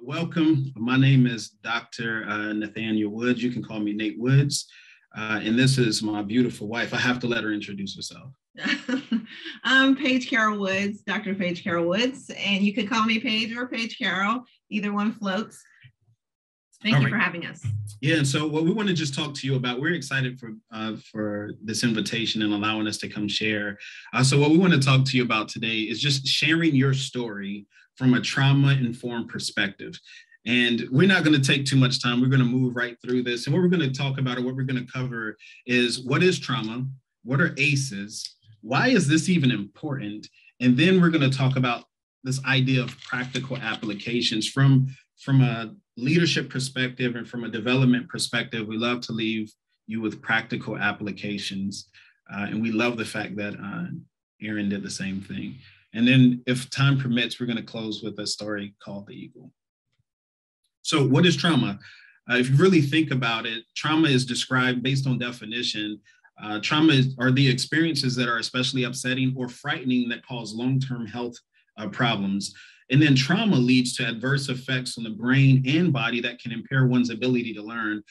welcome. My name is Dr. Nathaniel Woods. You can call me Nate Woods. And this is my beautiful wife. I have to let her introduce herself. I'm Paige Carol Woods, Dr. Paige Carol Woods, and you could call me Paige or Paige Carol. Either one floats. Thank you for having us. Yeah, and so what we want to just talk to you about, we're excited for this invitation and allowing us to come share. So what we want to talk to you about today is just sharing your story from a trauma-informed perspective. And we're not going to take too much time. We're going to move right through this. And what we're going to talk about, or what we're going to cover, is what is trauma? What are ACEs? Why is this even important? And then we're going to talk about this idea of practical applications from a leadership perspective and from a development perspective. We love to leave you with practical applications. And we love the fact that Aaron did the same thing. And then if time permits, we're going to close with a story called The Eagle. So what is trauma? If you really think about it, trauma is described based on definition. Trauma are the experiences that are especially upsetting or frightening that cause long-term health problems. And then trauma leads to adverse effects on the brain and body that can impair one's ability to learn,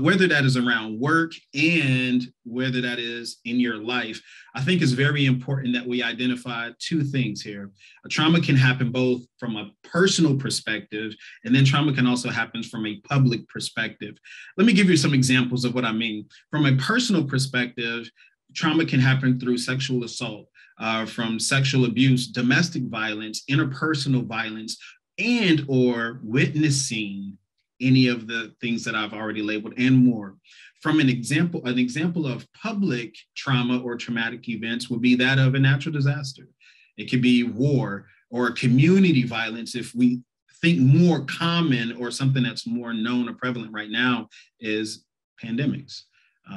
whether that is around work and whether that is in your life. I think it's very important that we identify two things here. Trauma can happen both from a personal perspective, and then trauma can also happen from a public perspective. Let me give you some examples of what I mean. From a personal perspective, trauma can happen through sexual assault, from sexual abuse, domestic violence, interpersonal violence, and or witnessing any of the things that I've already labeled and more. From an example of public trauma or traumatic events would be that of a natural disaster. It could be war or community violence. If we think more common or something that's more known or prevalent right now is pandemics.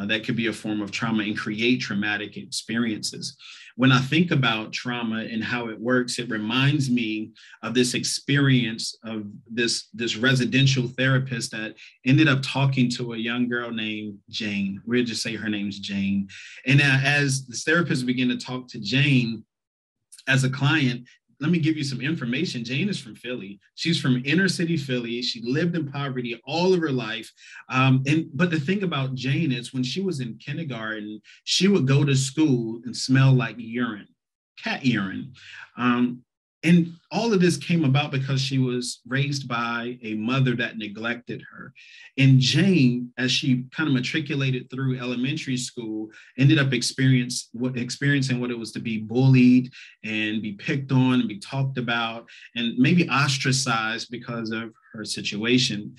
That could be a form of trauma and create traumatic experiences. When I think about trauma and how it works, it reminds me of this experience of this residential therapist that ended up talking to a young girl named Jane. We'll just say her name's Jane. And as the therapist began to talk to Jane as a client, let me give you some information. Jane is from Philly. She's from inner city Philly. She lived in poverty all of her life. But the thing about Jane is when she was in kindergarten, she would go to school and smell like urine, cat urine. And all of this came about because she was raised by a mother that neglected her. And Jane, as she kind of matriculated through elementary school, ended up experiencing what it was to be bullied and be picked on and be talked about and maybe ostracized because of her situation.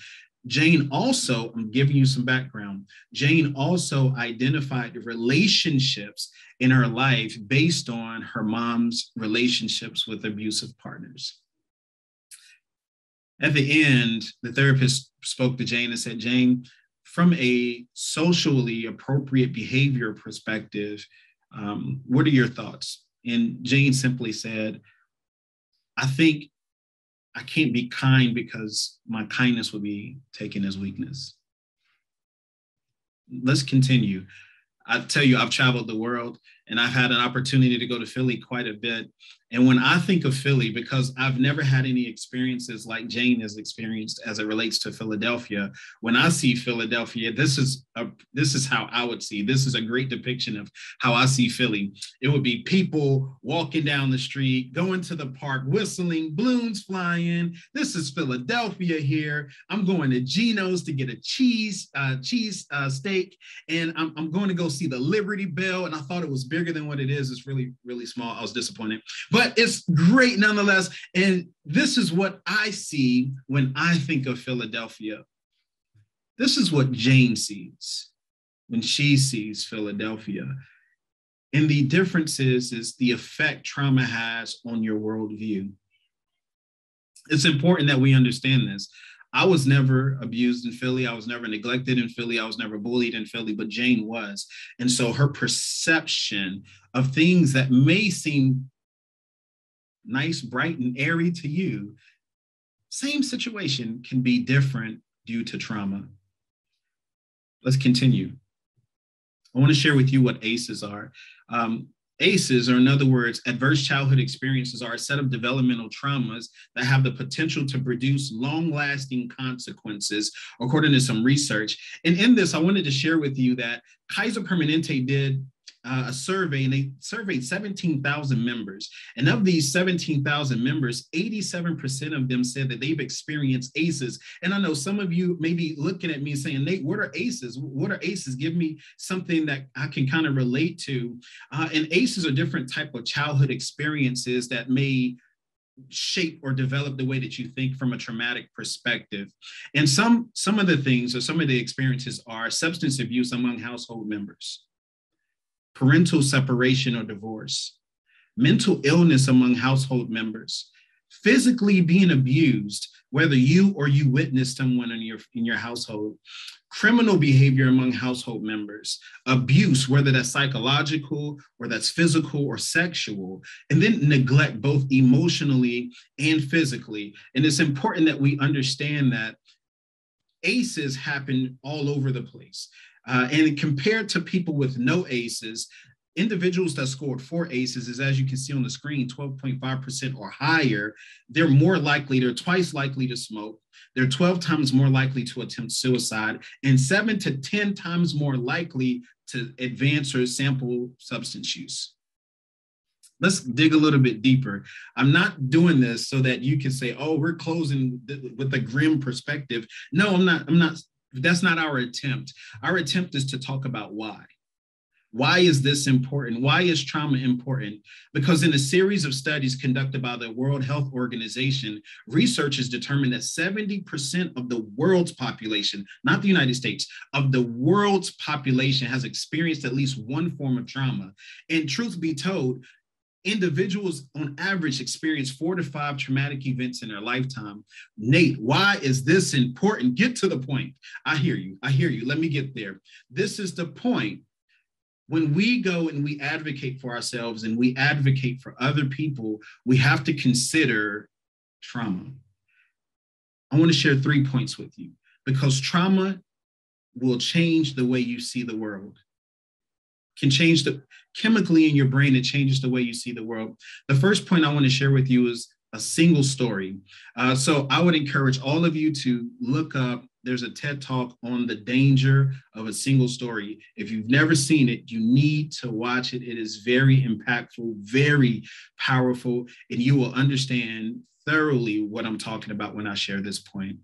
Jane also, I'm giving you some background, Jane also identified the relationships in her life based on her mom's relationships with abusive partners. At the end, the therapist spoke to Jane and said, Jane, from a socially appropriate behavior perspective, what are your thoughts? And Jane simply said, I think I can't be kind because my kindness would be taken as weakness. Let's continue. I tell you, I've traveled the world and I've had an opportunity to go to Philly quite a bit. And when I think of Philly, because I've never had any experiences like Jane has experienced as it relates to Philadelphia, when I see Philadelphia, this is how I would see. This is a great depiction of how I see Philly. It would be people walking down the street, going to the park, whistling, balloons flying. This is Philadelphia here. I'm going to Geno's to get a cheese steak, and I'm going to go see the Liberty Bell. And I thought it was bigger than what it is. It's really, really small. I was disappointed. But it's great nonetheless. And this is what I see when I think of Philadelphia. This is what Jane sees when she sees Philadelphia. And the difference is the effect trauma has on your worldview. It's important that we understand this. I was never abused in Philly. I was never neglected in Philly. I was never bullied in Philly, but Jane was. And so her perception of things that may seem nice, bright, and airy to you, same situation can be different due to trauma. Let's continue. I want to share with you what ACEs are. ACEs, or in other words, adverse childhood experiences, are a set of developmental traumas that have the potential to produce long-lasting consequences, according to some research. And in this, I wanted to share with you that Kaiser Permanente did a survey, and they surveyed 17,000 members. And of these 17,000 members, 87% of them said that they've experienced ACEs. And I know some of you may be looking at me saying, Nate, what are ACEs? What are ACEs? Give me something that I can kind of relate to. And ACEs are different type of childhood experiences that may shape or develop the way that you think from a traumatic perspective. And some of the things, or some of the experiences, are substance abuse among household members, parental separation or divorce, mental illness among household members, physically being abused, whether you or you witnessed someone in your household, criminal behavior among household members, abuse, whether that's psychological or that's physical or sexual, and then neglect, both emotionally and physically. And it's important that we understand that ACEs happen all over the place. And compared to people with no ACEs, individuals that scored 4 ACEs is, as you can see on the screen, 12.5% or higher. They're twice likely to smoke. They're 12 times more likely to attempt suicide, and 7 to 10 times more likely to advance or sample substance use. Let's dig a little bit deeper. I'm not doing this so that you can say, oh, we're closing with a grim perspective. No, I'm not. That's not our attempt. Our attempt is to talk about why. Why is this important? Why is trauma important? Because in a series of studies conducted by the World Health Organization, researchers determined that 70% of the world's population, not the United States, of the world's population has experienced at least one form of trauma. And truth be told, individuals on average experience 4 to 5 traumatic events in their lifetime. Nate, why is this important? Get to the point. I hear you. Let me get there. This is the point. When we go and we advocate for ourselves and we advocate for other people, we have to consider trauma. I want to share 3 points with you, because trauma will change the way you see the world. Can change chemically in your brain, it changes the way you see the world. The first point I want to share with you is a single story. So I would encourage all of you to look up, there's a TED Talk on the danger of a single story. If you've never seen it, you need to watch it. It is very impactful, very powerful, and you will understand thoroughly what I'm talking about when I share this point.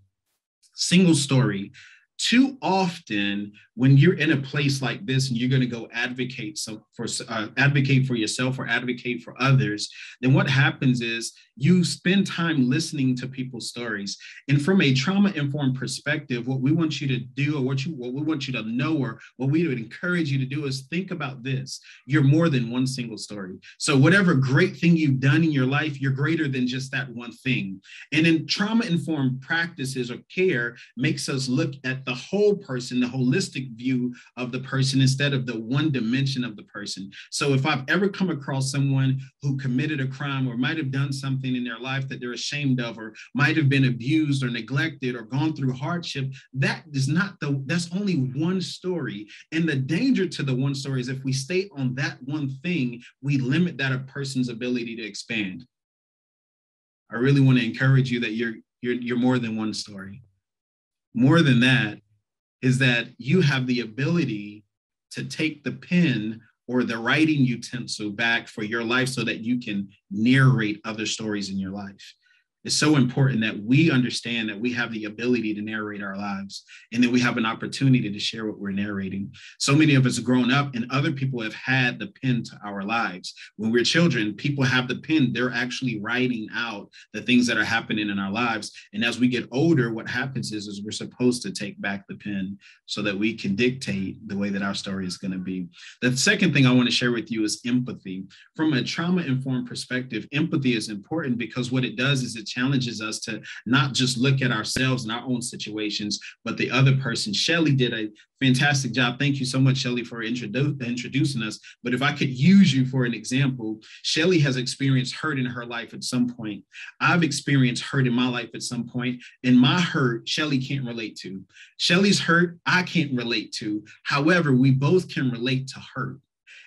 Single story. Too often, when you're in a place like this and you're going to go advocate for yourself or advocate for others, then what happens is you spend time listening to people's stories. And from a trauma-informed perspective, what we want you to do, or what we want you to know, or what we would encourage you to do, is think about this. You're more than one single story. So whatever great thing you've done in your life, you're greater than just that one thing. And in trauma-informed practices or care makes us look at the whole person, the holistic view of the person, instead of the one dimension of the person. So if I've ever come across someone who committed a crime or might have done something in their life that they're ashamed of, or might have been abused or neglected or gone through hardship, that's only one story. And the danger to the one story is if we stay on that one thing, we limit that a person's ability to expand. I really want to encourage you that you're more than one story. More than that is that you have the ability to take the pen or the writing utensil back for your life so that you can narrate other stories in your life. It's so important that we understand that we have the ability to narrate our lives, and that we have an opportunity to share what we're narrating. So many of us have grown up and other people have had the pen to our lives. When we're children, people have the pen. They're actually writing out the things that are happening in our lives. And as we get older, what happens is we're supposed to take back the pen so that we can dictate the way that our story is going to be. The second thing I want to share with you is empathy. From a trauma-informed perspective, empathy is important because what it does is it challenges us to not just look at ourselves and our own situations, but the other person. Shelly did a fantastic job. Thank you so much, Shelly, for introducing us. But if I could use you for an example, Shelly has experienced hurt in her life at some point. I've experienced hurt in my life at some point. And my hurt, Shelly can't relate to. Shelly's hurt, I can't relate to. However, we both can relate to hurt.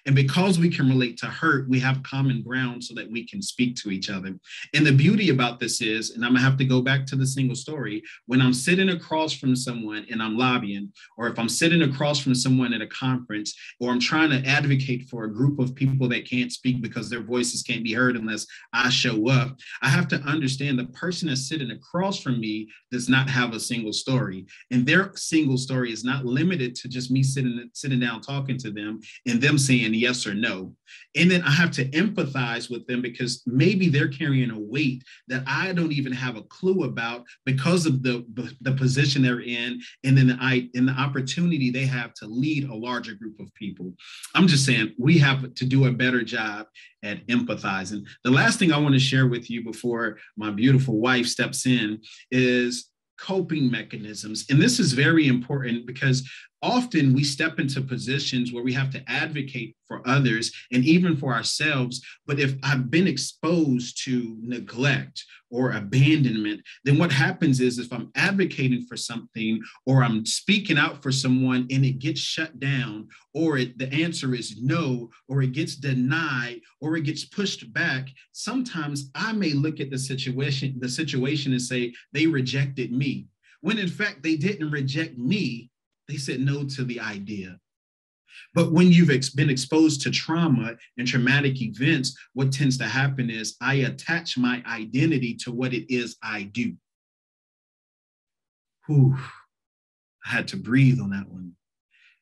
And because we can relate to hurt, we have common ground so that we can speak to each other. And the beauty about this is, and I'm gonna have to go back to the single story, when I'm sitting across from someone and I'm lobbying, or if I'm sitting across from someone at a conference, or I'm trying to advocate for a group of people that can't speak because their voices can't be heard unless I show up, I have to understand the person that's sitting across from me does not have a single story. And their single story is not limited to just me sitting down talking to them and them saying yes or no. And then I have to empathize with them because maybe they're carrying a weight that I don't even have a clue about because of the position they're in, and then the opportunity they have to lead a larger group of people. I'm just saying we have to do a better job at empathizing. The last thing I want to share with you before my beautiful wife steps in is coping mechanisms. And this is very important because often we step into positions where we have to advocate for others and even for ourselves. But if I've been exposed to neglect or abandonment, then what happens is if I'm advocating for something or I'm speaking out for someone and it gets shut down, or the answer is no, or it gets denied, or it gets pushed back, sometimes I may look at the situation and say, they rejected me. When in fact, they didn't reject me. They said no to the idea. But when you've been exposed to trauma and traumatic events, what tends to happen is I attach my identity to what it is I do. Whew, I had to breathe on that one.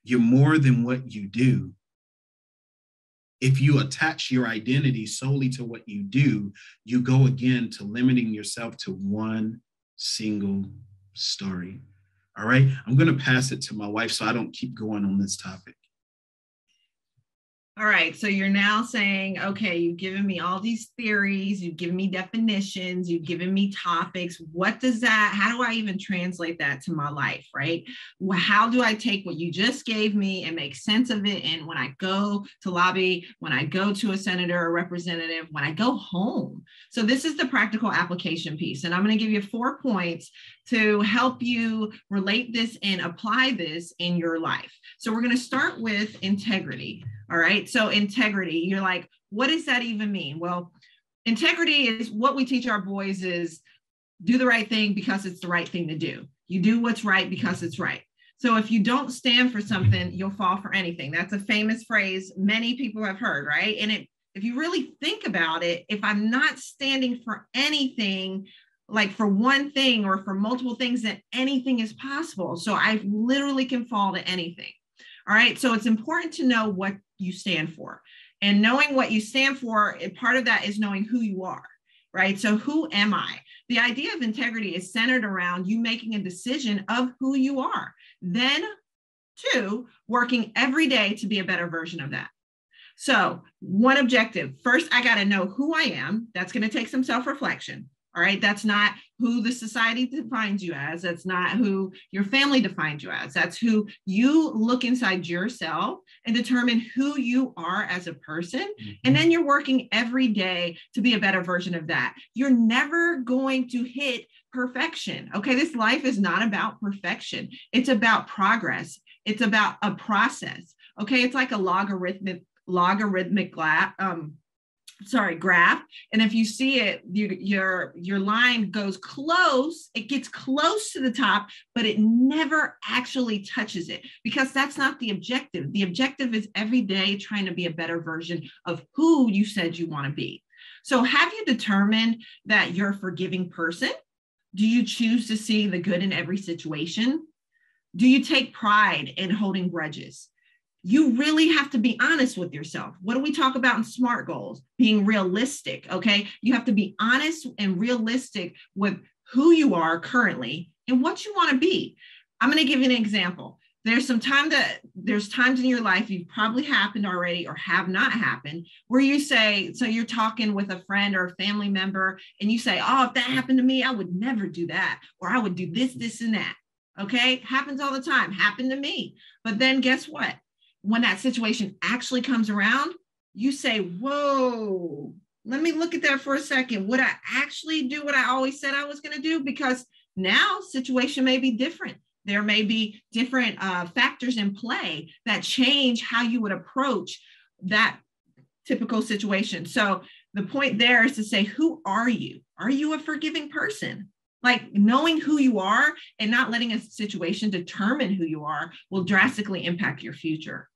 You're more than what you do. If you attach your identity solely to what you do, you go again to limiting yourself to one single story. All right, I'm going to pass it to my wife so I don't keep going on this topic. All right, so you're now saying, okay, you've given me all these theories, you've given me definitions, you've given me topics. What does that, how do I even translate that to my life, right? How do I take what you just gave me and make sense of it? And when I go to lobby, when I go to a senator or representative, when I go home. So this is the practical application piece. And I'm going to give you 4 points to help you relate this and apply this in your life. So we're going to start with integrity. All right. So integrity, you're like, what does that even mean? Well, integrity is what we teach our boys is do the right thing because it's the right thing to do. You do what's right because it's right. So if you don't stand for something, you'll fall for anything. That's a famous phrase many people have heard, right? And if you really think about it, if I'm not standing for anything, like for one thing or for multiple things, then anything is possible. So I literally can fall to anything. All right. So it's important to know what you stand for, and knowing what you stand for. Part of that is knowing who you are, right? So who am I? The idea of integrity is centered around you making a decision of who you are. Then 2, working every day to be a better version of that. So one objective, first, I got to know who I am. That's going to take some self-reflection. All right. That's not who the society defines you as. That's not who your family defines you as. That's who you look inside yourself and determine who you are as a person. Mm-hmm. And then you're working every day to be a better version of that. You're never going to hit perfection. Okay. This life is not about perfection. It's about progress. It's about a process. Okay. It's like a logarithmic graph. And if you see it, your line goes close, it gets close to the top, but it never actually touches it because that's not the objective. The objective is every day trying to be a better version of who you said you want to be. So have you determined that you're a forgiving person? Do you choose to see the good in every situation? Do you take pride in holding grudges? You really have to be honest with yourself. What do we talk about in SMART goals? Being realistic, okay? You have to be honest and realistic with who you are currently and what you want to be. I'm going to give you an example. There's times in your life you've probably happened already or have not happened where you say, so you're talking with a friend or a family member and you say, oh, if that happened to me, I would never do that. Or I would do this, this, and that. Okay. Happens all the time. Happened to me. But then guess what? When that situation actually comes around, you say, whoa, let me look at that for a second. Would I actually do what I always said I was going to do? Because now situation may be different. There may be different factors in play that change how you would approach that typical situation. So the point there is to say, who are you? Are you a forgiving person? Like, knowing who you are and not letting a situation determine who you are will drastically impact your future.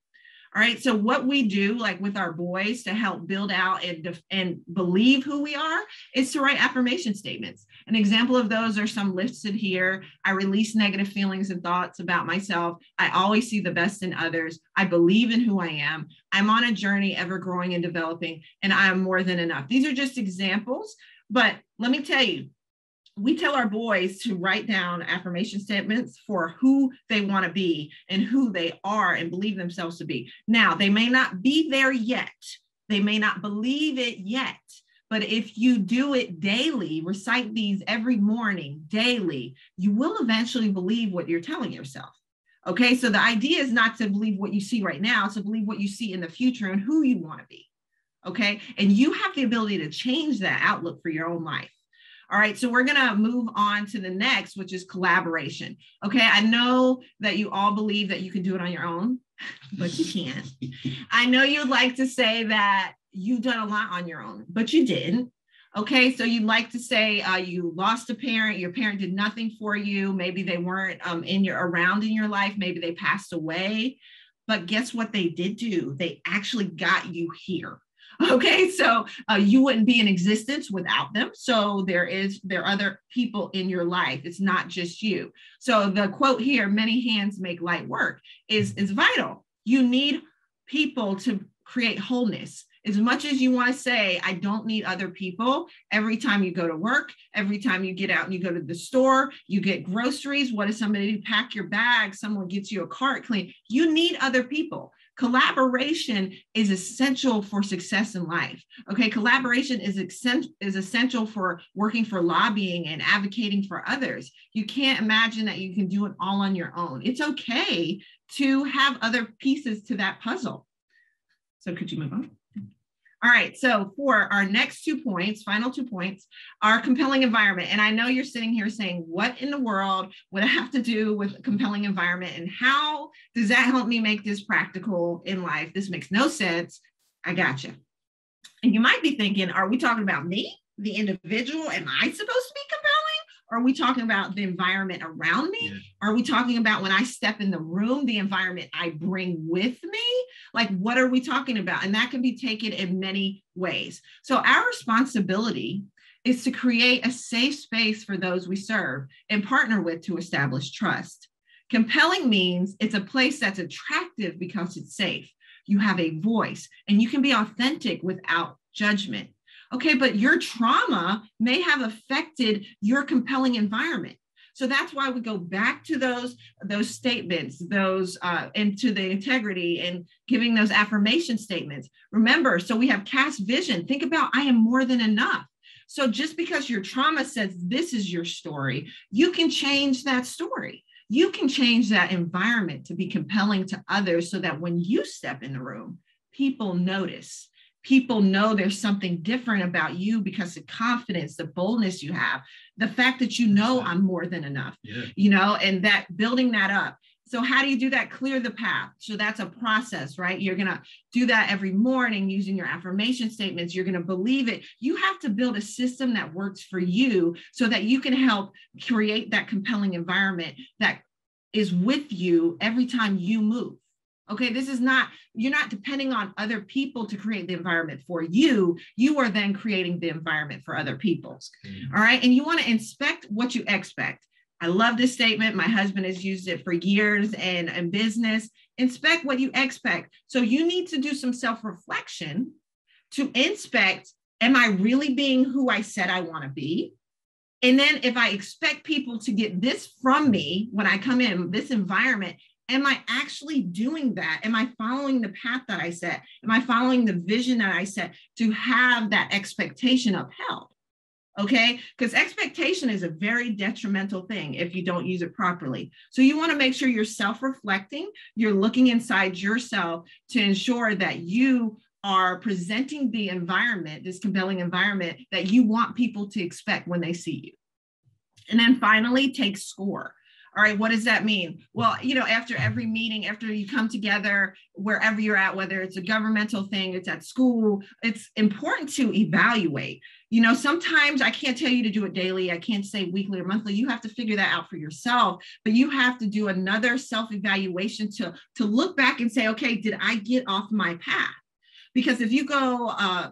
All right. So what we do, like with our boys, to help build out and believe who we are, is to write affirmation statements. An example of those are some listed here. I release negative feelings and thoughts about myself. I always see the best in others. I believe in who I am. I'm on a journey, ever growing and developing, and I am more than enough. These are just examples, but let me tell you, we tell our boys to write down affirmation statements for who they want to be and who they are and believe themselves to be. Now, they may not be there yet. They may not believe it yet. But if you do it daily, recite these every morning, daily, you will eventually believe what you're telling yourself. Okay, so the idea is not to believe what you see right now, it's to believe what you see in the future and who you want to be. Okay, and you have the ability to change that outlook for your own life. All right, so we're going to move on to the next, which is collaboration. Okay, I know that you all believe that you can do it on your own, but you can't. I know you'd like to say that you've done a lot on your own, but you didn't. Okay, so you'd like to say you lost a parent, your parent did nothing for you. Maybe they weren't around in your life. Maybe they passed away. But guess what they did do? They actually got you here. Okay, so you wouldn't be in existence without them. So there are other people in your life. It's not just you. So the quote here, many hands make light work, is vital. You need people to create wholeness. As much as you want to say, I don't need other people, every time you go to work, every time you get out and you go to the store, you get groceries, what if somebody pack your bag, someone gets you a cart clean? You need other people. Collaboration is essential for success in life. Okay, collaboration is essential for working for lobbying and advocating for others. You can't imagine that you can do it all on your own. It's okay to have other pieces to that puzzle. So could you move on? All right, so for our next 2 points, final 2 points, our compelling environment. And I know you're sitting here saying, what in the world would I have to do with a compelling environment? And how does that help me make this practical in life? This makes no sense. I got you. And you might be thinking, are we talking about me, the individual? Am I supposed to be compelling? Or are we talking about the environment around me? Yeah. Are we talking about when I step in the room, the environment I bring with me? Like, what are we talking about? And that can be taken in many ways. So our responsibility is to create a safe space for those we serve and partner with to establish trust. Compelling means it's a place that's attractive because it's safe. You have a voice and you can be authentic without judgment. Okay, but your trauma may have affected your compelling environment. So that's why we go back to those statements, and to the integrity and giving those affirmation statements. Remember, so we have cast vision. Think about, I am more than enough. So just because your trauma says this is your story, you can change that story. You can change that environment to be compelling to others so that when you step in the room, people notice. People know there's something different about you because the confidence, the boldness you have, the fact that you know I'm more than enough, and that building that up. So how do you do that? Clear the path. So that's a process, right? You're going to do that every morning using your affirmation statements. You're going to believe it. You have to build a system that works for you so that you can help create that compelling environment that is with you every time you move. Okay, you're not depending on other people to create the environment for you. You are then creating the environment for other people. All right, and you want to inspect what you expect. I love this statement. My husband has used it for years in business. Inspect what you expect. So you need to do some self-reflection to inspect, am I really being who I said I want to be? And then if I expect people to get this from me when I come in this environment, am I actually doing that? Am I following the path that I set? Am I following the vision that I set to have that expectation upheld? Okay, because expectation is a very detrimental thing if you don't use it properly. So you want to make sure you're self-reflecting, you're looking inside yourself to ensure that you are presenting the environment, this compelling environment that you want people to expect when they see you. And then finally, take score. All right, what does that mean? Well, after every meeting, after you come together, wherever you're at, whether it's a governmental thing, it's at school, it's important to evaluate. Sometimes I can't tell you to do it daily. I can't say weekly or monthly. You have to figure that out for yourself, but you have to do another self-evaluation to look back and say, okay, did I get off my path? Because if you go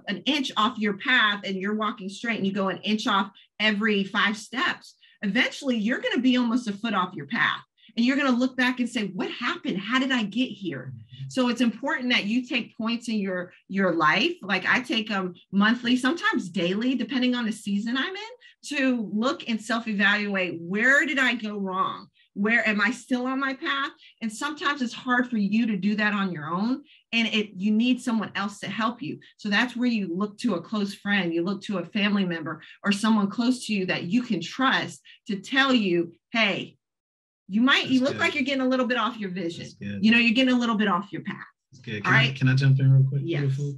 an inch off your path and you're walking straight and you go an inch off every 5 steps, eventually you're going to be almost a foot off your path. And you're going to look back and say, what happened? How did I get here? So it's important that you take points in your life. Like I take them monthly, sometimes daily, depending on the season I'm in, to look and self-evaluate, where did I go wrong? Where am I still on my path? And sometimes it's hard for you to do that on your own. And you need someone else to help you. So that's where you look to a close friend, you look to a family member or someone close to you that you can trust to tell you, hey, you look like you're getting a little bit off your vision. You're getting a little bit off your path. That's good. Can I jump in real quick? Yes. Beautiful.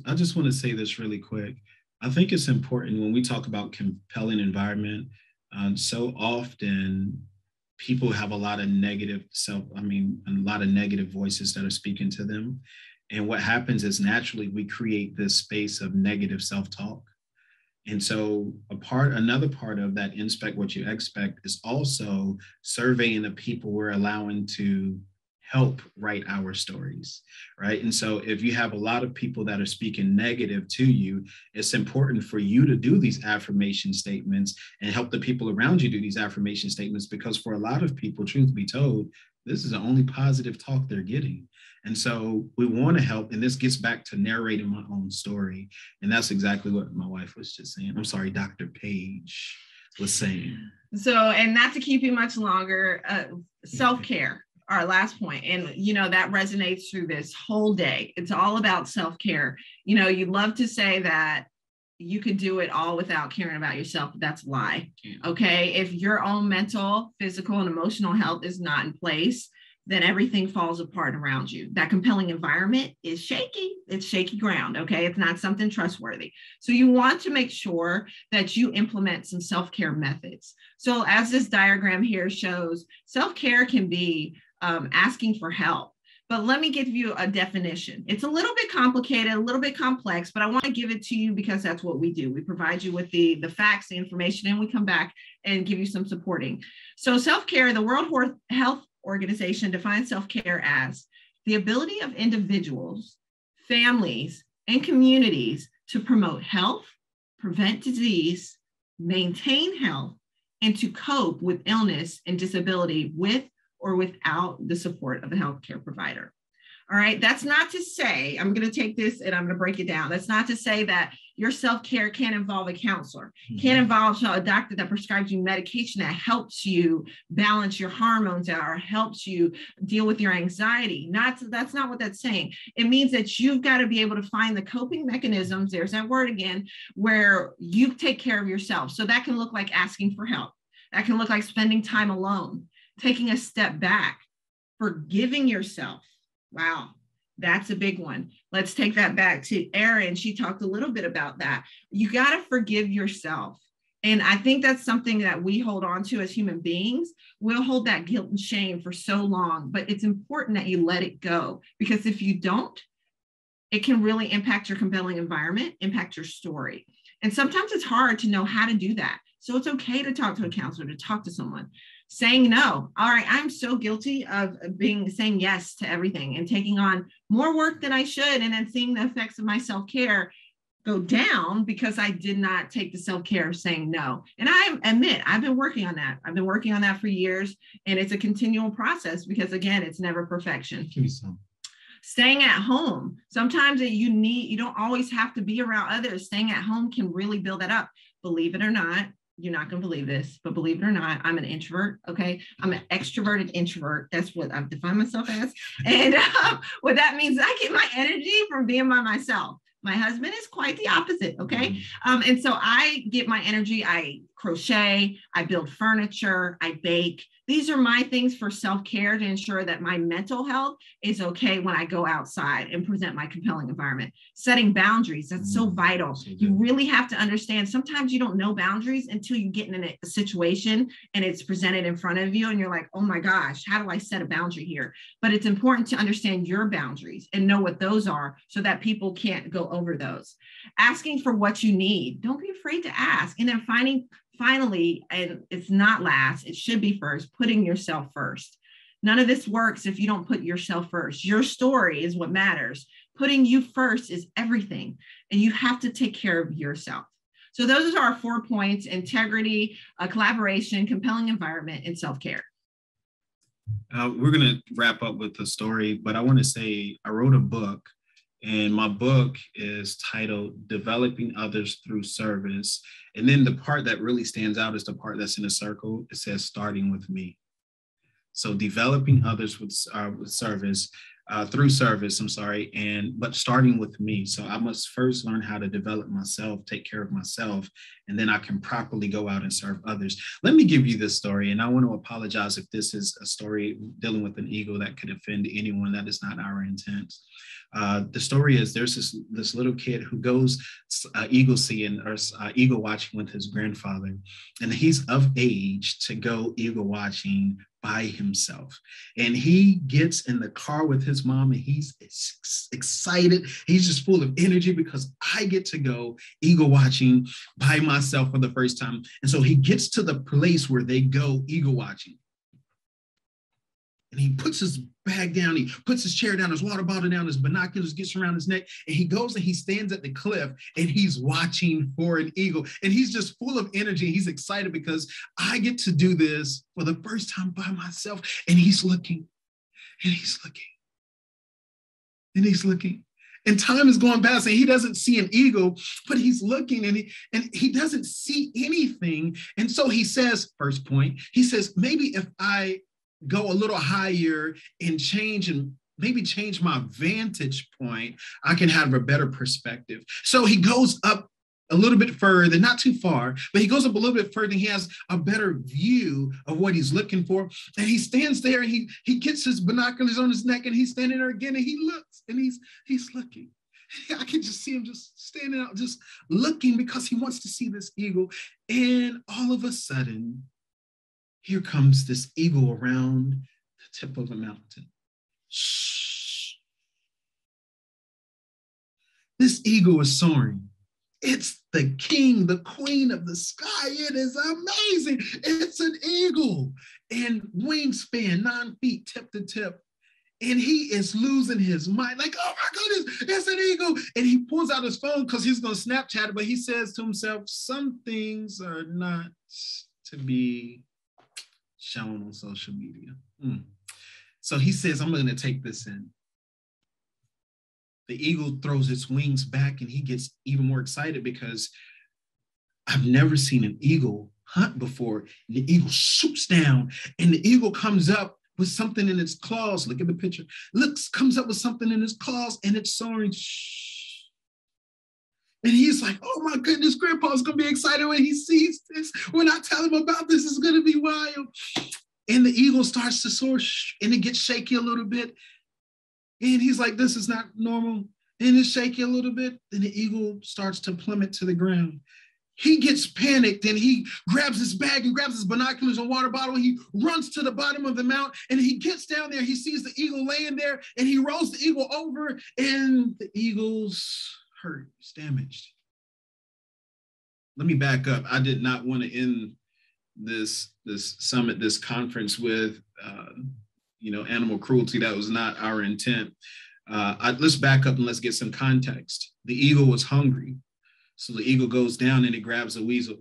I just want to say this really quick. I think it's important when we talk about compelling environment, so often people have a lot of negative voices that are speaking to them. And what happens is naturally we create this space of negative self-talk. And so another part of that inspect what you expect is also surveying the people we're allowing to help write our stories, right? And so if you have a lot of people that are speaking negative to you, it's important for you to do these affirmation statements and help the people around you do these affirmation statements, because for a lot of people, truth be told, this is the only positive talk they're getting. And so we want to help. And this gets back to narrating my own story. And that's exactly what my wife was just saying. I'm sorry, Dr. Page was saying. So, and not to keep you much longer, self-care, our last point. And, that resonates through this whole day. It's all about self-care. You'd love to say that you could do it all without caring about yourself, but that's a lie. Okay. If your own mental, physical, and emotional health is not in place, then everything falls apart around you. That compelling environment is shaky. It's shaky ground. Okay. It's not something trustworthy. So you want to make sure that you implement some self-care methods. So as this diagram here shows, self-care can be asking for help. But let me give you a definition. It's a little bit complicated, a little bit complex, but I want to give it to you because that's what we do. We provide you with the facts, the information, and we come back and give you some supporting. So self-care, the World Health Organization defines self-care as the ability of individuals, families, and communities to promote health, prevent disease, maintain health, and to cope with illness and disability with or without the support of a healthcare provider. All right, that's not to say, I'm going to take this and I'm going to break it down. That's not to say that your self-care can't involve a counselor, can't involve a doctor that prescribes you medication that helps you balance your hormones out or helps you deal with your anxiety. That's not what that's saying. It means that you've got to be able to find the coping mechanisms, there's that word again, where you take care of yourself. So that can look like asking for help. That can look like spending time alone, taking a step back, forgiving yourself. Wow, that's a big one. Let's take that back to Erin. She talked a little bit about that. You got to forgive yourself. And I think that's something that we hold on to as human beings. We'll hold that guilt and shame for so long, but it's important that you let it go, because if you don't, it can really impact your compelling environment, impact your story. And sometimes it's hard to know how to do that. So it's okay to talk to a counselor, to talk to someone. Saying no. All right, I'm so guilty of saying yes to everything and taking on more work than I should, and then seeing the effects of my self-care go down because I did not take the self-care of saying no. And I admit, I've been working on that. I've been working on that for years, and it's a continual process because, again, it's never perfection. Give me some. Staying at home. Sometimes you don't always have to be around others. Staying at home can really build that up. Believe it or not, you're not going to believe this, but believe it or not, I'm an introvert. Okay. I'm an extroverted introvert. That's what I've defined myself as. And what that means, I get my energy from being by myself. My husband is quite the opposite. Okay. And so I get my energy. I crochet, I build furniture, I bake. These are my things for self-care to ensure that my mental health is okay when I go outside and present my compelling environment. Setting boundaries, that's so vital. You really have to understand, sometimes you don't know boundaries until you get in a situation and it's presented in front of you and you're like, oh my gosh, how do I set a boundary here? But it's important to understand your boundaries and know what those are so that people can't go over those. Asking for what you need. Don't be afraid to ask. And then finally, and it's not last, it should be first, putting yourself first. None of this works if you don't put yourself first. Your story is what matters. Putting you first is everything, and you have to take care of yourself. So those are our 4 points: integrity, collaboration, compelling environment, and self-care. We're going to wrap up with the story, but I want to say I wrote a book, and my book is titled Developing Others Through Service. And then the part that really stands out is the part that's in a circle. It says, starting with me. So developing others with service, through service, but starting with me. So I must first learn how to develop myself, take care of myself, and then I can properly go out and serve others. Let me give you this story, and I want to apologize if this is a story dealing with an ego that could offend anyone. That is not our intent. The story is there's this little kid who goes eagle seeing or eagle watching with his grandfather, and he's of age to go eagle watching by himself. And he gets in the car with his mom and he's excited. He's just full of energy because I get to go eagle watching by myself for the first time. And so he gets to the place where they go eagle watching. And he puts his bag down, he puts his chair down, his water bottle down, his binoculars gets around his neck, and he goes and he stands at the cliff and he's watching for an eagle. And he's just full of energy. He's excited because I get to do this for the first time by myself. And he's looking, and he's looking, and he's looking. And time is going past and he doesn't see an eagle, but he's looking and he doesn't see anything. And so he says, first point, he says, maybe if I go a little higher and maybe change my vantage point, I can have a better perspective. So he goes up a little bit further, not too far, but he goes up a little bit further and he has a better view of what he's looking for. And he stands there and he gets his binoculars on his neck and he's standing there again and he looks and he's looking. I can just see him just standing out, just looking because he wants to see this eagle. And all of a sudden, here comes this eagle around the tip of a mountain. Shh. This eagle is soaring. It's the king, the queen of the sky. It is amazing. It's an eagle and wingspan 9 feet, tip to tip. And he is losing his mind. Like, oh my goodness, it's an eagle. And he pulls out his phone because he's going to Snapchat it, but he says to himself, some things are not to be shown on social media. So he says, I'm going to take this in. The eagle throws its wings back and he gets even more excited because I've never seen an eagle hunt before. And the eagle swoops down and the eagle comes up with something in its claws. Look at the picture. Comes up with something in its claws and it's soaring. And he's like, oh my goodness, Grandpa's going to be excited when he sees this. When I tell him about this, it's going to be wild. And the eagle starts to soar and it gets shaky a little bit. And he's like, this is not normal. And it's shaky a little bit. Then the eagle starts to plummet to the ground. He gets panicked and he grabs his bag and grabs his binoculars and water bottle. He runs to the bottom of the mount and he gets down there. He sees the eagle laying there and he rolls the eagle over and the eagle's hurt, it's damaged. Let me back up. I did not want to end this summit, this conference with animal cruelty. That was not our intent. Let's back up and let's get some context. The eagle was hungry. So the eagle goes down and it grabs a weasel.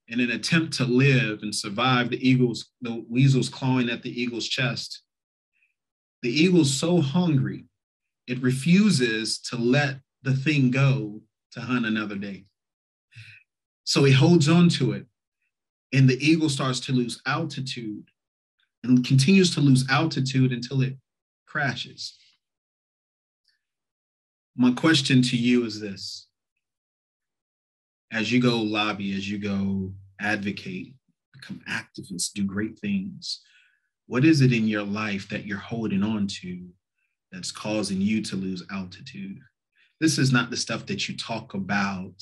In an attempt to live and survive, the weasel's clawing at the eagle's chest. The eagle's so hungry, it refuses to let the thing go to hunt another day. So he holds on to it, and the eagle starts to lose altitude and continues to lose altitude until it crashes. My question to you is this. As you go lobby, as you go advocate, become activists, do great things. What is it in your life that you're holding on to that's causing you to lose altitude? This is not the stuff that you talk about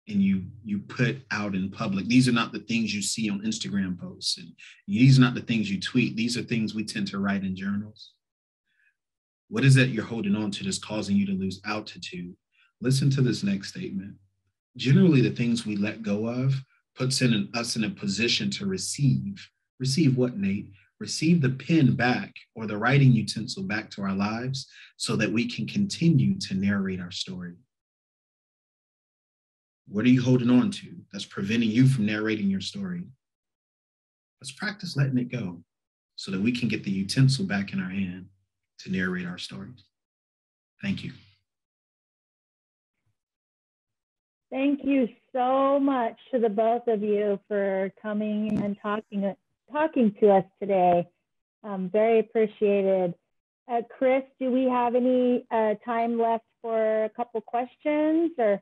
and you put out in public. These are not the things you see on Instagram posts. And these are not the things you tweet. These are things we tend to write in journals. What is it you're holding on to that's causing you to lose altitude? Listen to this next statement. Generally, the things we let go of puts us in a position to receive. Receive what, Nate? Receive the pen back or the writing utensil back to our lives so that we can continue to narrate our story. What are you holding on to that's preventing you from narrating your story? Let's practice letting it go so that we can get the utensil back in our hand to narrate our stories. Thank you. Thank you so much to the both of you for coming and talking to us today. Very appreciated. Chris, do we have any time left for a couple questions? Or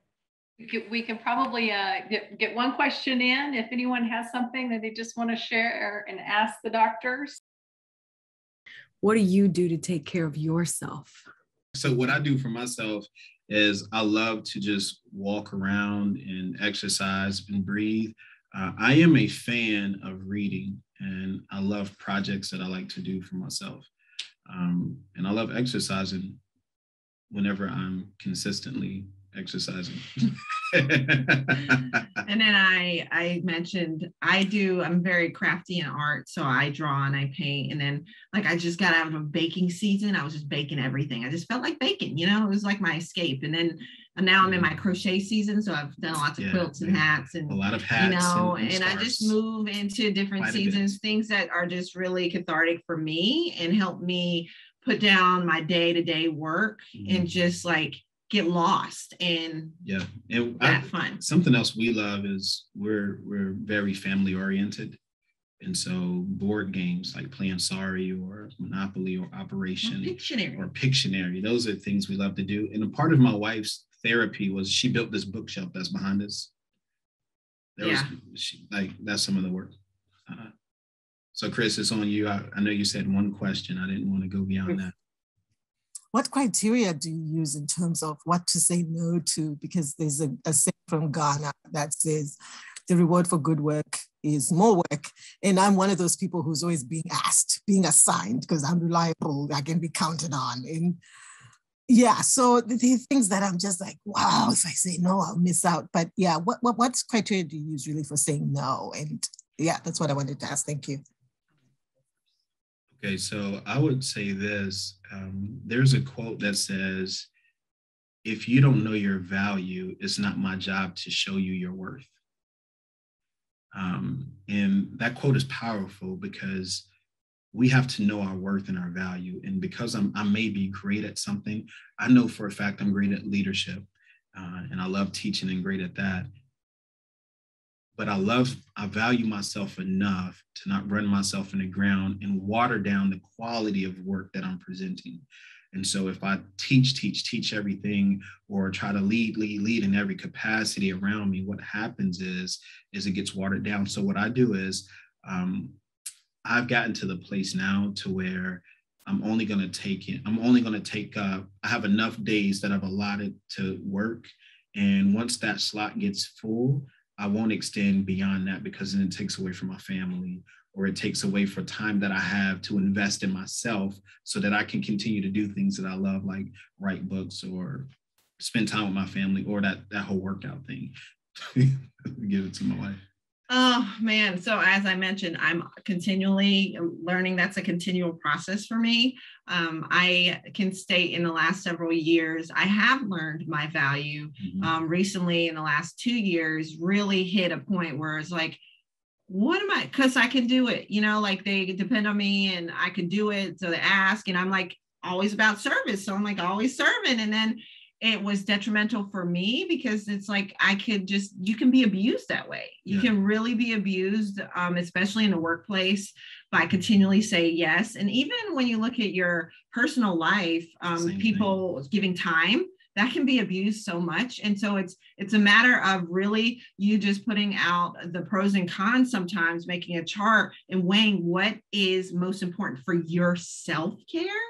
we can probably get one question in if anyone has something that they just want to share and ask the doctors. What do you do to take care of yourself? So what I do for myself is I love to just walk around and exercise and breathe. I am a fan of reading, and I love projects that I like to do for myself. And I love exercising whenever I'm consistently exercising. And then I mentioned I'm very crafty in art, so I draw and I paint. And then like I just got out of a baking season. I was just baking everything. I just felt like baking, it was like my escape. And now I'm in my crochet season, so I've done lots of quilts and hats and a lot of hats, and I just move into different seasons, things that are just really cathartic for me and help me put down my day-to-day work and just like get lost and have fun. Something else we love is we're very family oriented, and so board games like playing Sorry or Monopoly or Operation or Pictionary, those are things we love to do. And a part of my wife's therapy was she built this bookshelf that's behind us. That's some of the work. So Chris, it's on you. I know you said one question. I didn't want to go beyond that. What criteria do you use in terms of what to say no to? Because there's a saying from Ghana that says the reward for good work is more work. And I'm one of those people who's always being asked, being assigned, because I'm reliable, I can be counted on. And so the things that I'm just like, wow, if I say no, I'll miss out. But what criteria do you use really for saying no? And that's what I wanted to ask. Thank you. Okay, so I would say this. There's a quote that says, if you don't know your value, it's not my job to show you your worth. And that quote is powerful because we have to know our worth and our value. And because I may be great at something, I know for a fact I'm great at leadership, and I love teaching and great at that. But I value myself enough to not run myself in the ground and water down the quality of work that I'm presenting. And so if I teach everything or try to lead in every capacity around me, what happens is it gets watered down. So what I do is I've gotten to the place now to where I'm only going to take, I have enough days that I've allotted to work. And once that slot gets full, I won't extend beyond that, because then it takes away from my family, or it takes away from time that I have to invest in myself so that I can continue to do things that I love, like write books or spend time with my family, or that whole workout thing. Give it to my wife. Oh man. So as I mentioned, I'm continually learning. That's a continual process for me. I can state in the last several years, I have learned my value. Recently in the last 2 years, really hit a point where it's like, what am I? Because I can do it, like they depend on me and I can do it. So they ask, and I'm like always about service. So I'm like always serving. And then it was detrimental for me because it's like, you can be abused that way. You can really be abused, especially in the workplace, by continually say yes. And even when you look at your personal life, people giving time that can be abused so much. And so it's a matter of really you just putting out the pros and cons, sometimes making a chart and weighing what is most important for your self-care.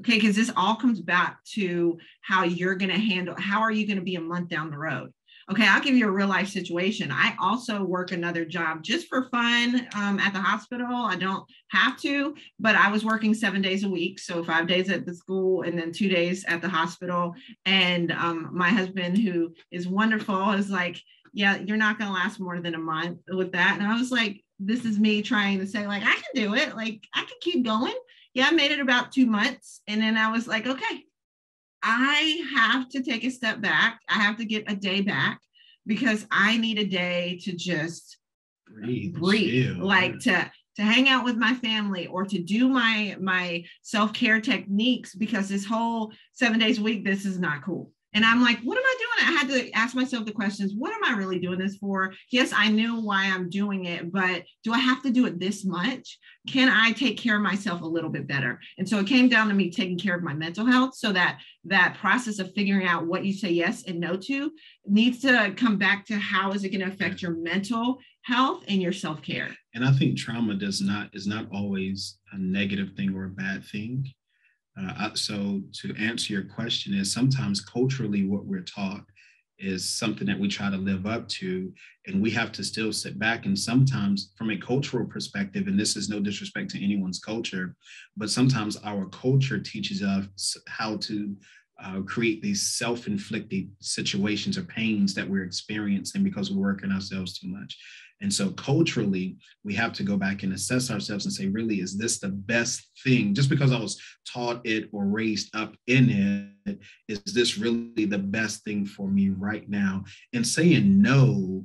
Okay, because this all comes back to how you're going to handle, how are you going to be a month down the road? Okay, I'll give you a real life situation. I also work another job just for fun at the hospital. I don't have to, but I was working 7 days a week. So 5 days at the school and then 2 days at the hospital. And my husband, who is wonderful, is like, yeah, you're not going to last more than a month with that. And I was like, this is me trying to say, like, I can do it. Like, I can keep going. Yeah, I made it about 2 months. And then I was like, okay, I have to take a step back. I have to get a day back because I need a day to just breathe, like to hang out with my family or to do my self-care techniques, because this whole 7 days a week, this is not cool. And I'm like, what am I doing? I had to ask myself the questions, what am I really doing this for? Yes, I knew why I'm doing it, but do I have to do it this much? Can I take care of myself a little bit better? And so it came down to me taking care of my mental health, so that process of figuring out what you say yes and no to needs to come back to how is it going to affect your mental health and your self-care. And I think trauma is not always a negative thing or a bad thing. So to answer your question is sometimes culturally what we're taught is something that we try to live up to, and we have to still sit back. And sometimes from a cultural perspective, and this is no disrespect to anyone's culture, but sometimes our culture teaches us how to create these self-inflicted situations or pains that we're experiencing because we're working ourselves too much. And so culturally, we have to go back and assess ourselves and say, really, is this the best thing? Just because I was taught it or raised up in it, is this really the best thing for me right now? And saying no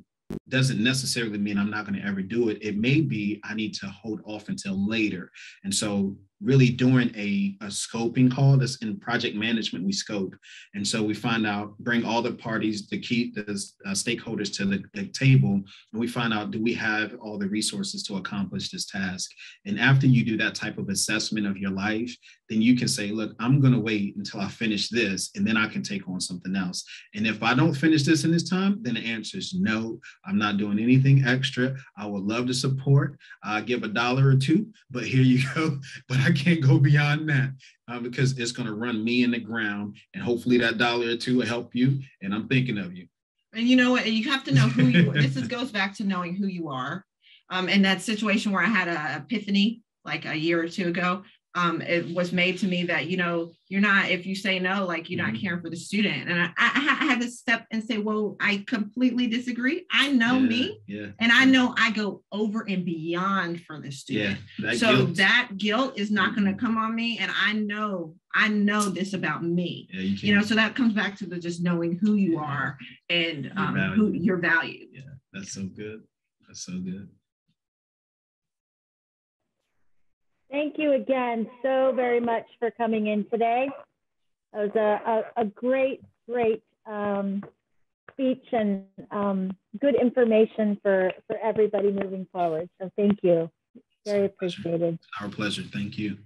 doesn't necessarily mean I'm not going to ever do it. It may be I need to hold off until later. And so really doing a scoping call. That's in project management, we scope. And so we find out, bring all the parties, the stakeholders to the table, and we find out, do we have all the resources to accomplish this task? And after you do that type of assessment of your life, then you can say, look, I'm going to wait until I finish this, and then I can take on something else. And if I don't finish this in this time, then the answer is no, I'm not doing anything extra. I would love to support, give $1 or $2, but here you go. But I can't go beyond that because it's going to run me in the ground, and hopefully that $1 or $2 will help you. And I'm thinking of you. And you know what? You have to know who you are. Goes back to knowing who you are. In that situation where I had an epiphany like a year or two ago, it was made to me that, you're not, if you say no, like you're not caring for the student. And I had to step and say, well, I completely disagree. I know me, and I know I go over and beyond for the student. That guilt is not going to come on me. And I know this about me, so that comes back to the just knowing who you are and who your value. Yeah, that's so good. That's so good. Thank you again so very much for coming in today. It was a great speech and good information for everybody moving forward. So thank you. Very appreciated. Our pleasure. Thank you.